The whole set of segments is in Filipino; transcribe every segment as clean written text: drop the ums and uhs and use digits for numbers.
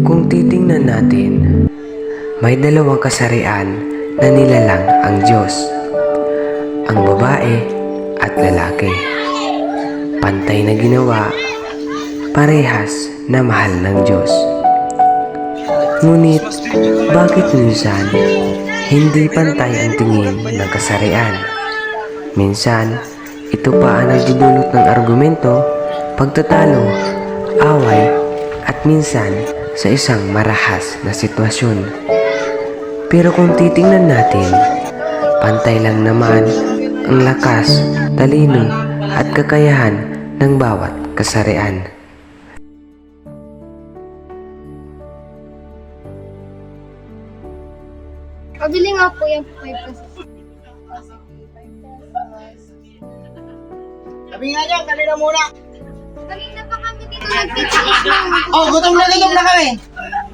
Kung titingnan natin, may dalawang kasarian na nilalang ang Diyos, ang babae at lalaki. Pantay na ginawa, parehas na mahal ng Diyos. Ngunit, bakit minsan hindi pantay ang tingin ng kasarian? Minsan, ito pa ang nagdudulot ng argumento, pagtatalo, away, at minsan sa isang marahas na sitwasyon. Pero kung titingnan natin, pantay lang naman ang lakas, talino, at kakayahan ng bawat kasarian. Pabili nga po yung 5 pesos. Sabi nga dyan, kanina muna. Kanina pa kami dito nagkita. Oh, gutom na kami.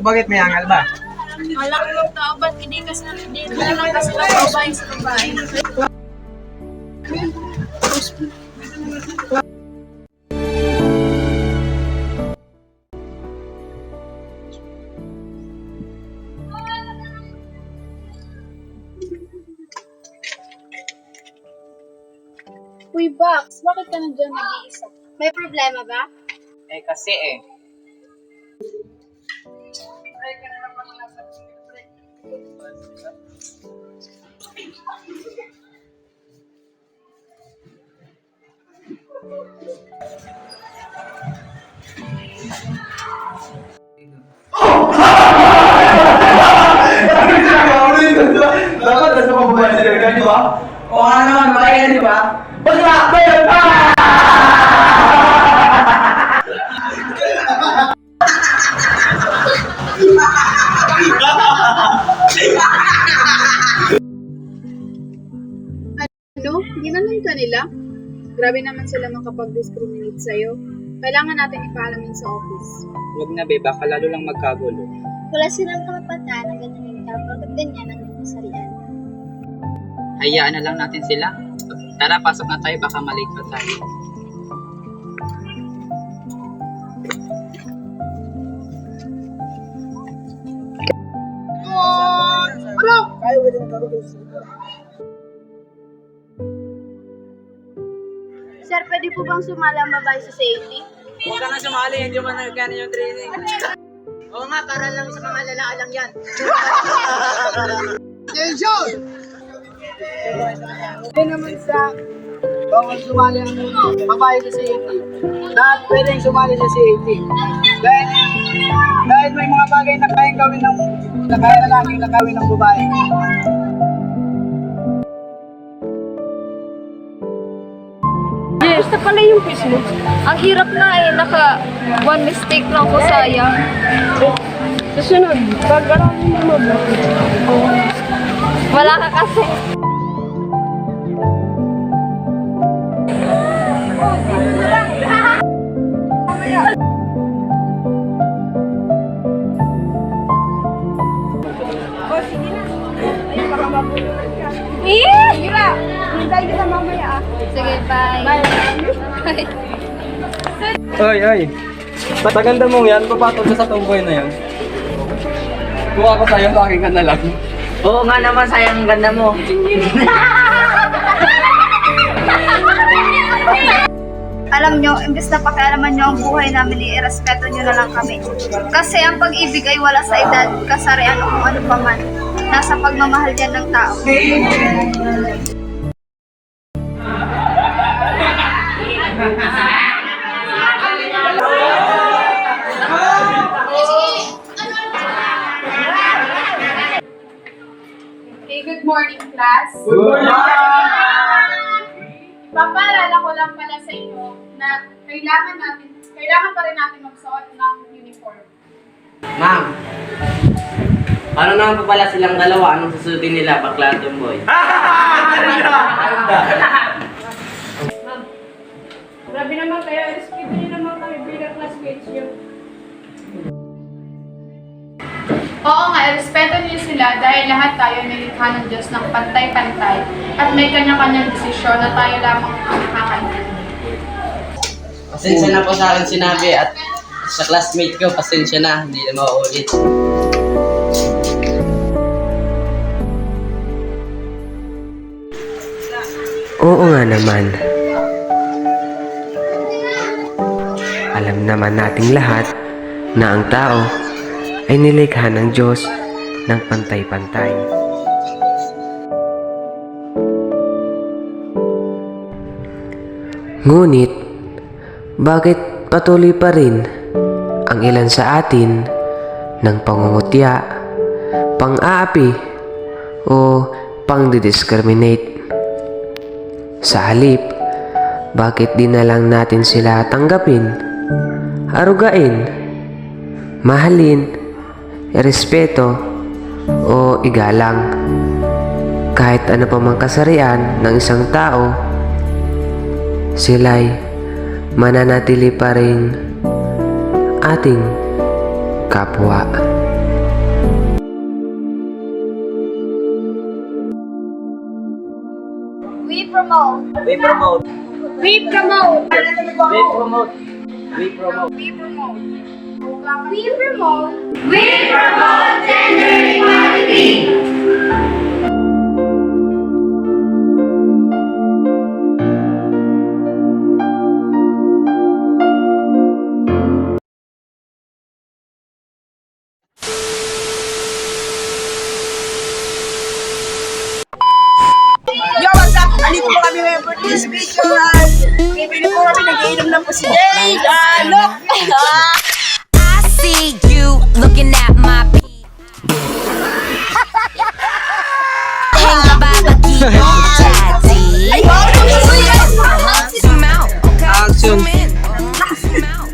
Bakit may angal ba? Wala ko ng tao, ba't hindi kasi dito lang kasi babae sa babae. Uy, Box, bakit ka nandiyan nag-iisa? May problema ba? Kasi Dapat nasa pambayan sila, di ba? O nga naman, babae di ba? Basta! Bayan! Ano? Ginanong ka nila? Grabe naman sila makapag-discriminate sa'yo. Kailangan natin ipaalam sa office. Huwag na be, baka lalo lang magkagulo. Wala silang karapatan na ganyan yung tao pagkat ganyan ang kasarian. Hayaan na lang natin sila. Tara, pasok na tayo, baka malate pa tayo. Sir, pwede po bang sumala ang babae sa safety? Huwag ka na sumali, hindi mo nagkano yung training. Oo nga, para lang sa mga lalaki lang yan. Attention! Hindi naman sa bawal sumali ang babae sa safety. Lahat pwedeng sumali sa safety. Dahil may mga bagay na kayang gawin ng lalaki na gawin ng babae. Yes, na pala yung quiz mo. Ang hirap na eh, one mistake lang ko, sayang. Susunod, pag-aralin mo mabuti. Wala ka kasi. Sige bye. Bye. Oy. Pataganda mong yan, papatol ka sa tomboy na yan. Kung ako sa'yo, aking ka na lang. Oo nga naman, sayang ang ganda mo. Alam nyo, imbes na pakialaman nyo ang buhay namin, irespeto nyo na lang kami. Kasi ang pag-ibig ay wala sa edad, kasarian o kung ano pa man. Nasa pagmamahal yan ng tao. Okay, good morning, class. Good morning! Ipapaalala ko lang pala sa inyo na kailangan pa rin natin magsuot ng uniform. Ma'am, paano naman po pala silang dalawa? Anong susundin nila, bakla at tomboy? Ma'am, grabe naman kayo. Respeto niyo naman kami bilang classmates niyo. Oo nga, respeto niyo sila dahil lahat tayo nilikha ng Diyos ng pantay-pantay at may kanya-kanyang desisyon na tayo lamang ang nakakaintindi. Pasensya na po sa akin sinabi at Sa classmate ko, pasensya na, hindi na mauulit. Oo nga naman. Alam naman nating lahat na ang tao ay nilikha ng Diyos ng pantay-pantay. Ngunit, bakit patuloy pa rin ang ilan sa atin ng pangungutya, pang-aapi o pang-discriminate? Sa halip, bakit di na lang natin sila tanggapin, arugain, mahalin, irespeto o igalang? Kahit ano pa mang kasarian ng isang tao, sila'y mananatili pa rin ating kapwa. We promote. We promote. We promote. We promote. We promote. We promote. We promote. We promote gender equality. Yo, what's up? Andito po kami ngayon for this video. Bibili po kami, nag-iinom ng pusideng. Look! I see you looking at my Zoom out, okay? Action. Zoom in.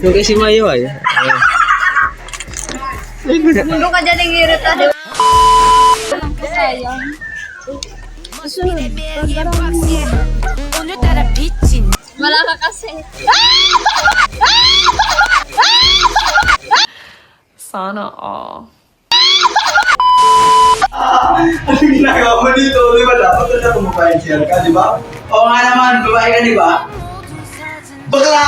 Yung kasi mayo ay. Ano ka dyan ang irita? 오늘따라 빛이 Wala ka kasi. Sana all. Ano ginagawa mo dito? Di ba dapat na kumakain ka, di ba? Oo nga naman, babae ka, di ba? Bakla!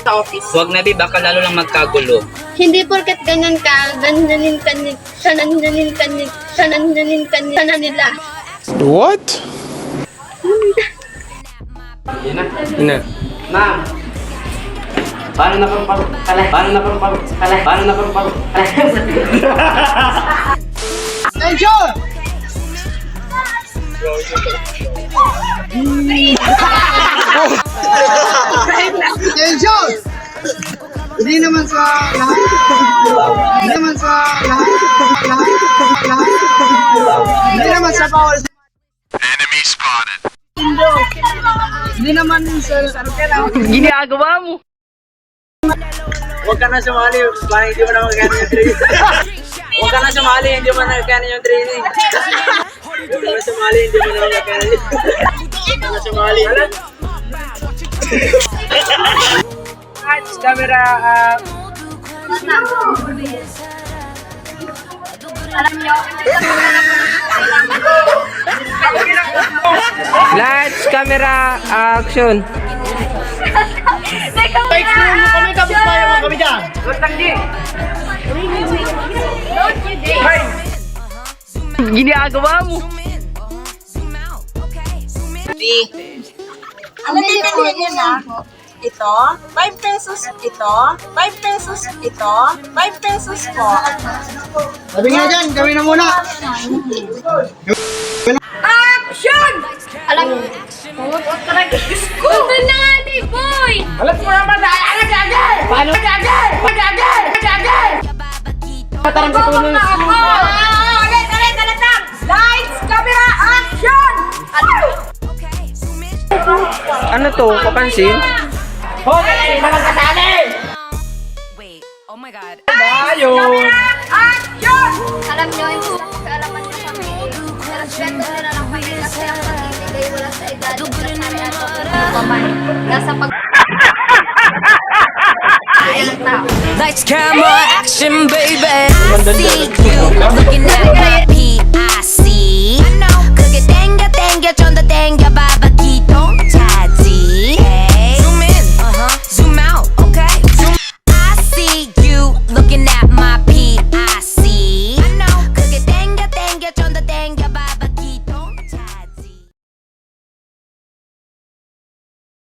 Sa office. Huwag na, babe, baka lalo lang magkagulo. Hindi porket ganyan ka, ganyanin ka ni, sanananin ka ni, sanananin ka ni, sana nila. Yan na. Ina. Ma'am. Paano na pang kalay? Paano na pang kalay? Paano na pang kalay? Attention! Attention! Hindi naman sa lahat. Hindi naman sa lahat. Hindi naman sa bawal. Enemy spotted. Hindi naman sa... Ginagawa mo. Huwag ka na sumali, parang hindi mo na magkano yung training. Huwag ka na sumali, hindi mo na magkano yung training. Huwag ka na sumali, hindi mo na magkano yung Huwag ka na sumali. Lights, camera, Alam nyo, Lights, camera, action. kami tapos tayo mga kami dyan. Ginagawa mo. Ano bibiliin niyo na? Ito, 5 pesos ito, 5 pesos ito, 5 pesos po. Sabi nga dyan, gawin na muna. alam nyo, huwag ka na gusto. Ito na, di boy! Alam mo naman na, alam gagay! Paano gagay? Gagay! Gagay! Patarang katulong. Ulit lang! Lights, camera, action! Ano to? Papansin? Okay, naman kasali! Wait, oh my god. Ayun! Alam nyo, hindi na kaalaman nyo kami. Respeto nyo na lang kami kasi ang pag-ibigay wala sa edad. Nasa pag... Lights, camera, action, baby. I see you looking at my PIC. 그게 땡겨 땡겨 좀 더 땡겨 봐봐